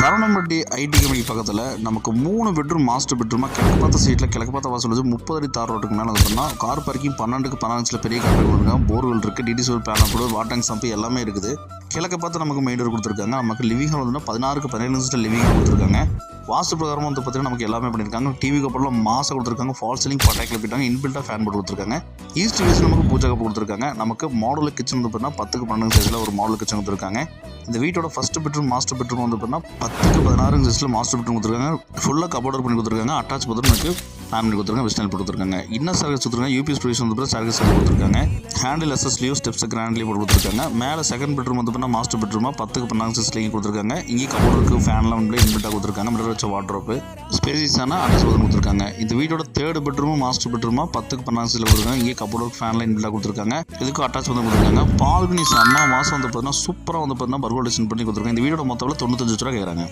Saravanampatti IT company பக்கத்தில் நமக்கு 3 bedroom master பெட்ரூமாக கிழக்கு பார்த்த சீட்டில் கிழக்கு பார்த்த வாசல் வச்சு 30 அடி தார் ரோட்டுக்கு மேலே வந்து கார் பார்க்கிங் 12க்கு 16 பெரிய கார் கொடுத்துருக்காங்க. போர்வெல் இருக்குது, டிடிசோல் பேனல் கூட, வாட்டர் சம்பு எல்லாமே இருக்குது. கிழக்கு பார்த்து நமக்கு மெயின் டோர் கொடுத்துருக்காங்க. நமக்கு லிவிங் ஹால் வந்து 16க்கு 17 லிவிங் ஹால் கொடுத்துருக்காங்க. வாஸ்து பிரகாரம் வந்து பார்த்தீங்கன்னா நமக்கு எல்லாமே பண்ணியிருக்காங்க. டிவி கப்பலில் மாசம் கொடுத்துருக்காங்க. ஃபால் சீலிங் பட்டாக்கில் போயிட்டாங்க. இன்பில்ட்டாக ஃபேன் போட்டு கொடுத்துருக்காங்க. ஈஸ்ட் வேஸ் நமக்கு பூஜை கப்பு கொடுத்துருக்காங்க. நமக்கு மாடல் கிச்சன் வந்து பார்த்தீங்கன்னா 10க்கு 12 சைஸில் ஒரு மாடல் கிச்சன் கொடுத்துருக்காங்க. இந்த வீட்டோட ஃபர்ஸ்ட் பெட்ரூம் மாஸ்டர் பெட்ரூம் வந்து பார்த்தீங்கன்னா 10க்கு 16 சைஸில் மாஸ்டர் பெட்ரூம் கொடுத்துருக்காங்க. ஃபுல்லாக கபோர்டர் பண்ணி கொடுத்துருக்காங்க. அட்டாச் பாத்ரூம் எனக்கு ஃபேமிலி கொடுத்துருக்காங்க. வெஸ்டர்ன் கொடுத்துருக்காங்க. இன்னர் சர்வீஸ் கொடுத்துருக்காங்க. யூபிஎஸ் ப்ரொவிஷன் வந்து சர்வீஸ் கொடுத்துருக்காங்க. ஹேண்டில் எஸ்எஸ்லியும் ஸ்டெப்ஸ் கிராண்ட்லேயும் போட்டு கொடுத்துருக்காங்க. மேலே செகண்ட் பெட்ரூம் வந்து பார்த்தீங்கன்னா மாஸ்டர் பெட்ரூமாக 10க்கு 14 சைஸ்லேயும் கொடுத்துருக்காங்க. இங்கே கபோர்டருக்கு ஃபேன்லாம் வந்து இன்பில்ட்டாக கொடுத்துருக்காங்க. மிரர் வச்ச வாட்ரோப்பு ஸ்பேசியஸான அட்டாச் பாத்ரூம் கொடுத்துருக்காங்க. இந்த வீட்டோட தேர்ட் பெட்ரூமும் மாஸ்டர் பெட்ரூமாக 10க்கு 14 சைஸில் கொடுத்துருக்காங்க. இங்கே கபோர்டருக்கு ஃபேன்லாம் இன்பில்ட்டாக கொடுத்துருக்காங்க. இதுக்கு அட்டாச் பாத்ரூம் கொடுத்துருக்காங்க. பால்கனி செம்ம மாதம் வந்து பார்த்தீங்கன்னா சூப்பராக வந்து பார்த்தீங்கன்னா பர்கோலேஷன் பண்ணி கொடுத்துருக்காங்க. இந்த வீடோட மொத்தம் 95 லட்ச ரூபா கேட்குறாங்க.